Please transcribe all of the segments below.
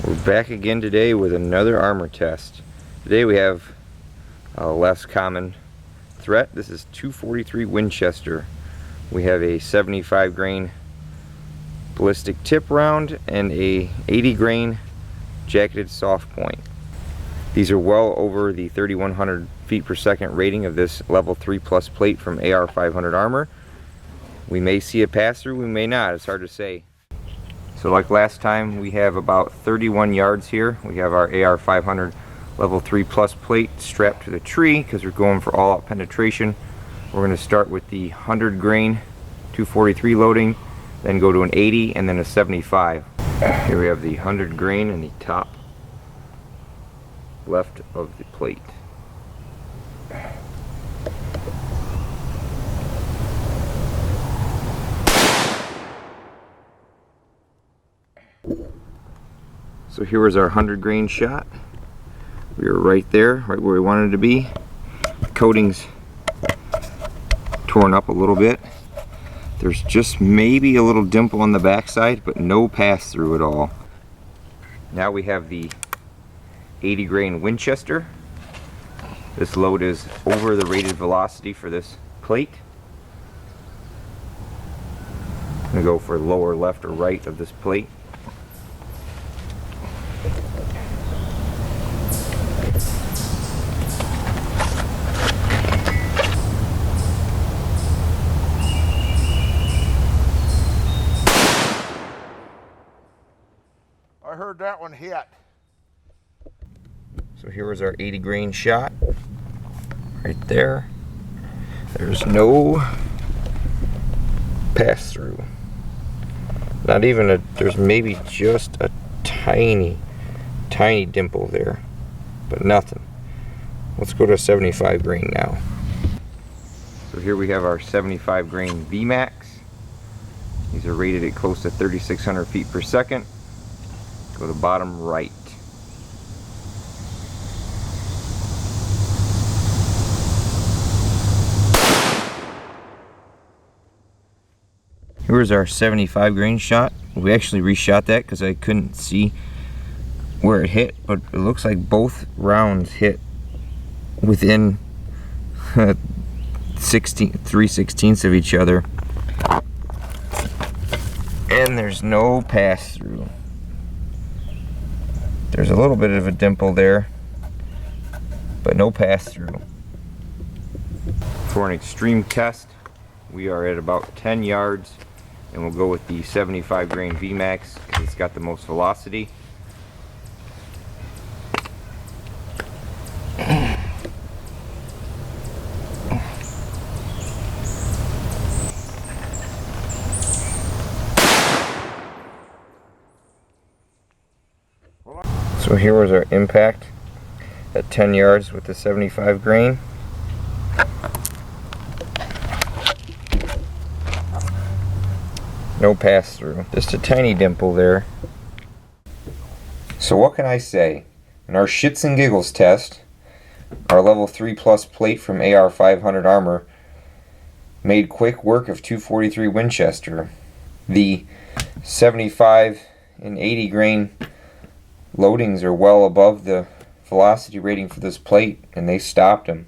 We're back again today with another armor test. Today we have a less common threat. This is 243 Winchester. We have a 75 grain ballistic tip round and a 80 grain jacketed soft point. These are well over the 3,100 feet per second rating of this level 3 plus plate from AR500 armor. We may see a pass through, we may not, it's hard to say. So like last time, we have about 31 yards here. We have our AR500 level 3 plus plate strapped to the tree because we're going for all out penetration. We're going to start with the 100 grain 243 loading, then go to an 80 and then a 75. Here we have the 100 grain in the top left of the plate. So here was our 100 grain shot. We were right there, right where we wanted to be. The coating's torn up a little bit. There's just maybe a little dimple on the backside, but no pass through at all. Now we have the 80 grain Winchester. This load is over the rated velocity for this plate. I'm going to go for lower left or right of this plate. I heard that one hit. So here was our 80 grain shot. Right there. There's no pass through. Not even a, there's maybe just a tiny dimple there. But nothing. Let's go to 75 grain now. So here we have our 75 grain VMAX. These are rated at close to 3,600 feet per second. Go to bottom right. Here's our 75 grain shot. We actually reshot that because I couldn't see where it hit, but it looks like both rounds hit within 3/16 of each other. And there's no pass through. There's a little bit of a dimple there, but no pass through. For an extreme test, we are at about 10 yards, and we'll go with the 75 grain VMAX because it's got the most velocity. So here was our impact at 10 yards with the 75 grain. No pass through, just a tiny dimple there. So what can I say? In our shits and giggles test, our level 3 plus plate from AR500 armor made quick work of 243 Winchester. The 75 and 80 grain loadings are well above the velocity rating for this plate, and they stopped them.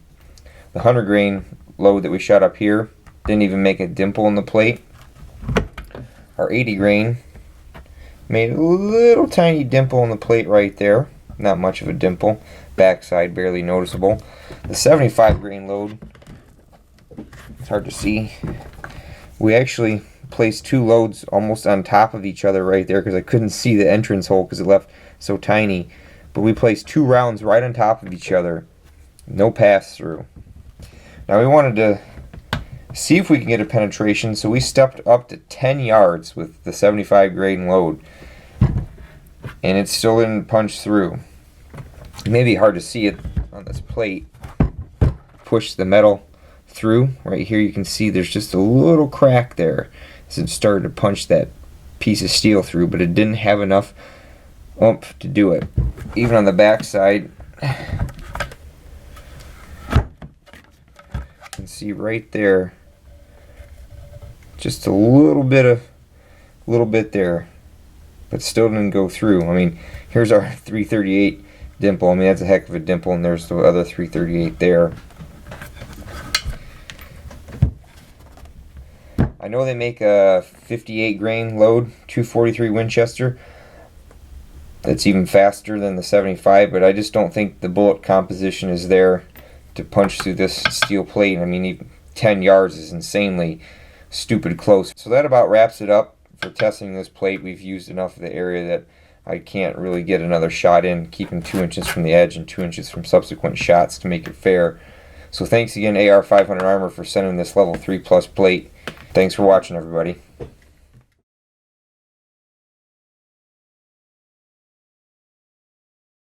The 100 grain load that we shot up here didn't even make a dimple in the plate. Our 80 grain made a little tiny dimple in the plate right there. Not much of a dimple. Backside barely noticeable. The 75 grain load, it's hard to see. We actually placed two loads almost on top of each other right there because I couldn't see the entrance hole because it left so tiny. But we placed two rounds right on top of each other. No pass through. Now we wanted to see if we can get a penetration, so we stepped up to 10 yards with the 75 grain load, and it still didn't punch through. It may be hard to see it on this plate. Push the metal through. Right here you can see there's just a little crack there as it started to punch that piece of steel through, but it didn't have enough oomph to do it. Even on the back side, you can see right there just a little bit there. but still didn't go through. I mean, here's our 338 dimple. I mean, that's a heck of a dimple, and there's the other 338 there. I know they make a 58 grain load 243 Winchester. That's even faster than the 75, but I just don't think the bullet composition is there to punch through this steel plate. I mean, even 10 yards is insanely stupid close. So that about wraps it up for testing this plate. We've used enough of the area that I can't really get another shot in, keeping 2 inches from the edge and 2 inches from subsequent shots to make it fair. So thanks again AR500 Armor for sending this level 3+ plate. Thanks for watching, everybody.